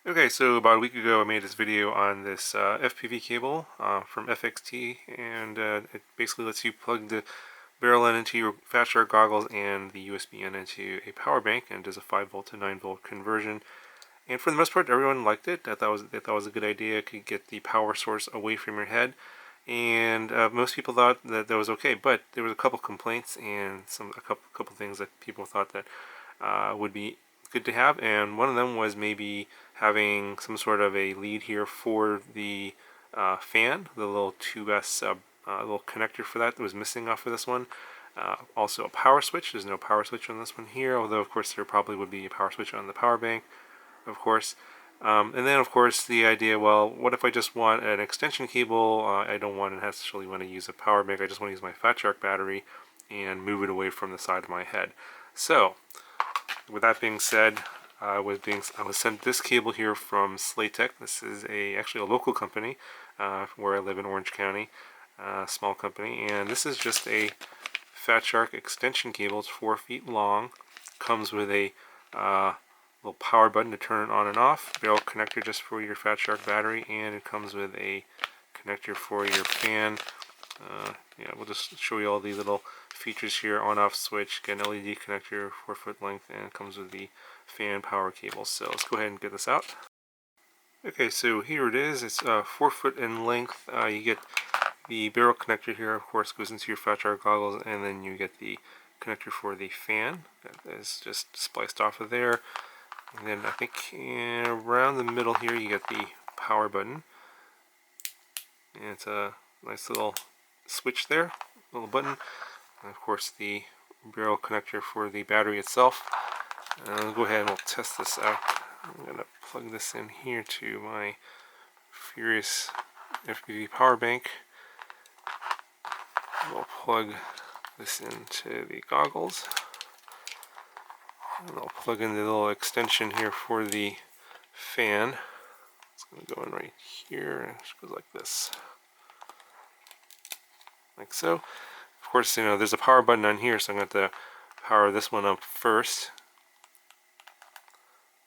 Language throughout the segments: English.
Okay, so about a week ago I made this video on this FPV cable from FXT, and it basically lets you plug the barrel in into your Fatshark goggles and the USB in into a power bank, and does a 5-volt to 9-volt conversion. And for the most part, everyone liked it. They thought it was a good idea. It could get the power source away from your head, and most people thought that that was okay. But there was a couple complaints and a couple things that people thought that would be good to have, and one of them was maybe having some sort of a lead here for the fan, the little 2S little connector for that was missing off of this one. Also a power switch. There's no power switch on this one here, although of course there probably would be a power switch on the power bank, of course. And then of course the idea, well, what if I just want an extension cable? I don't necessarily want to use a power bank. I just want to use my Fatshark battery and move it away from the side of my head. So with that being said, I was sent this cable here from SLAYTECH. This is actually a local company where I live in Orange County, small company, and this is just a Fatshark extension cable. It's 4 feet long. Comes with a little power button to turn it on and off. Barrel connector just for your Fatshark battery, and it comes with a connector for your fan. Yeah, we'll just show you all the little features here. On-off switch, get an LED connector, 4-foot length, and it comes with the fan power cable. So let's go ahead and get this out. Okay, so here it is. It's 4 foot in length. You get the barrel connector here, of course, goes into your Fatshark goggles, and then you get the connector for the fan that is just spliced off of there. And then I think around the middle here you get the power button. And it's a nice little switch there, little button. And of course the barrel connector for the battery itself. I'll go ahead and we'll test this out. I'm going to plug this in here to my Furious FPV power bank. We'll plug this into the goggles. And I'll plug in the little extension here for the fan. It's going to go in right here, and it goes like this. Like so. Of course, you know, there's a power button on here, so I'm going to have to power this one up first.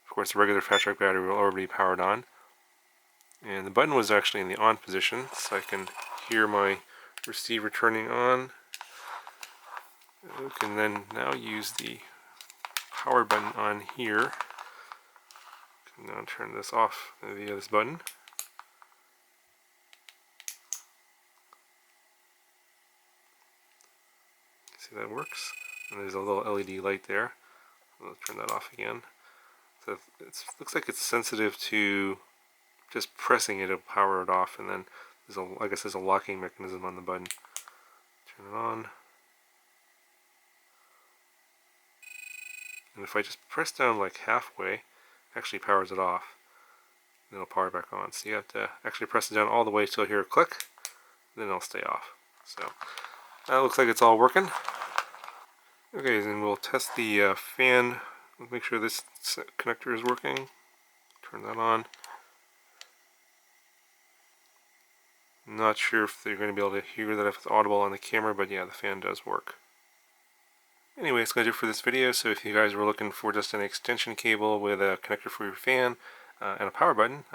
Of course, the regular Fatshark battery will already be powered on. And the button was actually in the on position, so I can hear my receiver turning on. We can then now use the power button on here. I can now turn this off via this button. See, that works. And there's a little LED light there. I'll turn that off again. So it looks like it's sensitive to just pressing it to power it off, and then I guess there's a locking mechanism on the button. Turn it on. And if I just press down like halfway, it actually powers it off. Then it'll power back on. So you have to actually press it down all the way till you hear a click, then it'll stay off. So that looks like it's all working. Okay, then we'll test the fan. Make sure this connector is working. Turn that on. Not sure if they're going to be able to hear that if it's audible on the camera, but yeah, the fan does work. Anyway, it's going to do it for this video. So if you guys were looking for just an extension cable with a connector for your fan and a power button,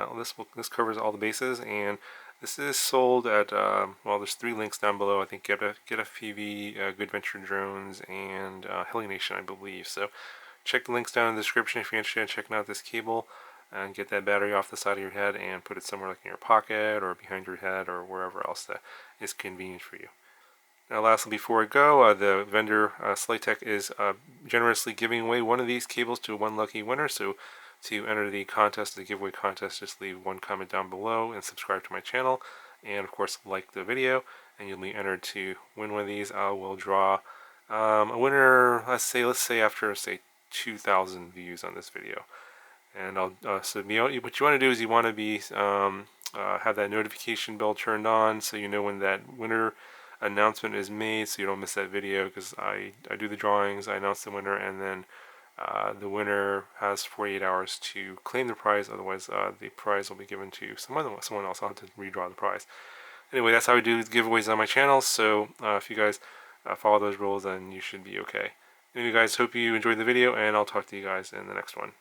this covers all the bases. And this is sold at, well, there's 3 links down below. I think Get FPV, Good Venture Drones, and Hilly Nation, I believe. So check the links down in the description if you're interested in checking out this cable, and get that battery off the side of your head and put it somewhere like in your pocket or behind your head or wherever else that is convenient for you. Now lastly, before I go, the vendor SLAYTECH is generously giving away one of these cables to one lucky winner. So to enter the contest, the giveaway contest, just leave one comment down below and subscribe to my channel, and of course like the video, and you'll be entered to win one of these. I will draw a winner, let's say after 2,000 views on this video. And so what you want to do is you want to be have that notification bell turned on, so you know when that winner announcement is made, so you don't miss that video, because I do the drawings, I announce the winner, and then the winner has 48 hours to claim the prize. Otherwise the prize will be given to someone else. I'll have to redraw the prize. Anyway, that's how I do giveaways on my channel, so if you guys follow those rules, then you should be okay. Anyway guys, hope you enjoyed the video, and I'll talk to you guys in the next one.